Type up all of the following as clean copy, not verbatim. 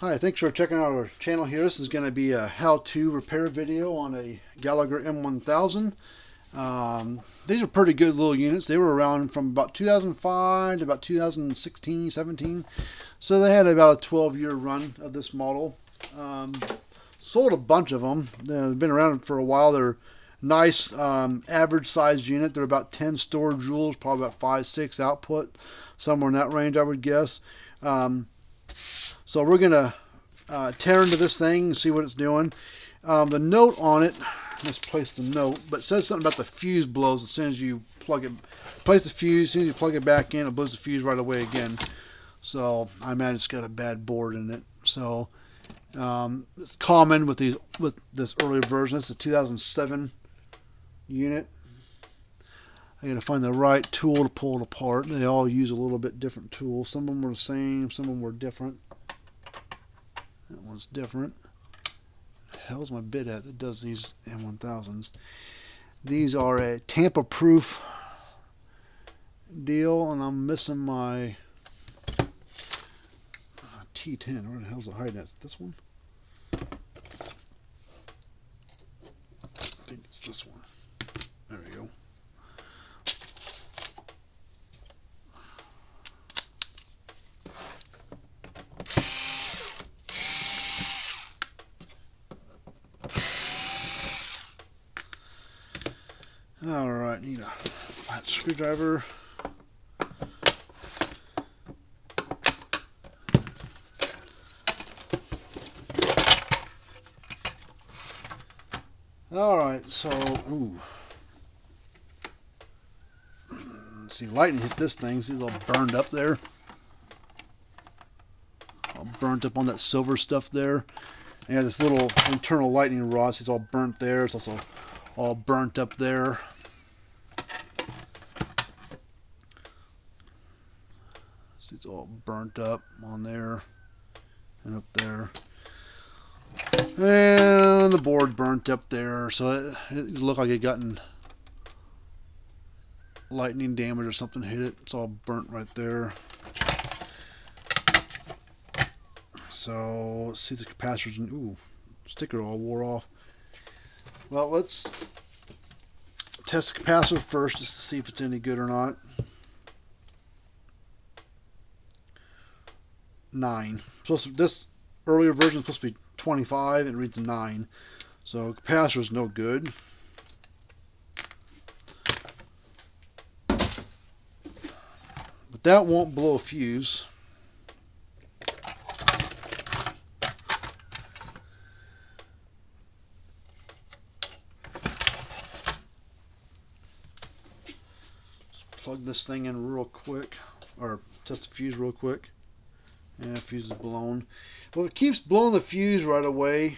Hi, thanks for checking out our channel here. This is going to be a how-to repair video on a Gallagher M1000. These are pretty good little units. They were around from about 2005 to about 2016, 17. So they had about a 12-year run of this model. Sold a bunch of them. They've been around for a while. They're nice, average sized unit. They're about 10 stored joules, probably about 5-6 output, somewhere in that range, I would guess. So we're going to tear into this thing and see what it's doing. The note on it, misplaced the note, but it says something about the fuse blows as soon as you plug it. Place the fuse, as soon as you plug it back in, it blows the fuse right away again. So I imagine it's got a bad board in it. So it's common with this earlier version. This is a 2007 unit. I got to find the right tool to pull it apart. They all use a little bit different tools. Some of them were the same, some of them were different. That one's different. The hell's my bit at that does these M1000s? These are a Tampa-proof deal, and I'm missing my T10. Where the hell's it hiding at? Is it this one? I think it's this one. There we go. Alright, need a flat screwdriver. Alright, so, let's see, lightning hit this thing. See, it's all burned up there. All burnt up on that silver stuff there. And this little internal lightning rod, see, it's all burnt there. It's also all burnt up there. See, it's all burnt up on there and up there. And the board burnt up there, so it looked like it gotten lightning damage or something hit it. It's all burnt right there. So let's see, the capacitors, and sticker all wore off. Well, let's test the capacitor first just to see if it's any good or not. 9. This earlier version is supposed to be 25, and it reads 9. So capacitor is no good. But that won't blow a fuse. Plug this thing in real quick, or test the fuse real quick. Yeah, fuse is blown. Well, it keeps blowing the fuse right away.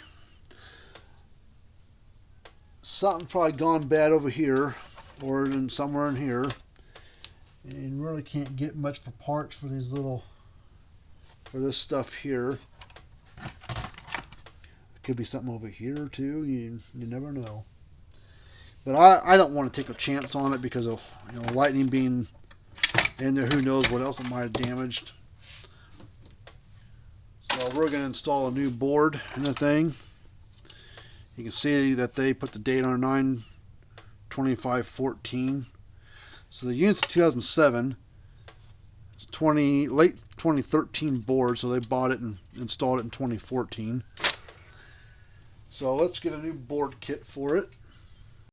Something probably gone bad over here, or in somewhere in here. And really can't get much for parts for these for this stuff here. It could be something over here too. You never know. But I don't want to take a chance on it because of lightning being in there. Who knows what else it might have damaged. So we're going to install a new board in the thing. You can see that they put the date on 9/25/14. So the unit's 2007. It's a late 2013 board, so they bought it and installed it in 2014. So let's get a new board kit for it.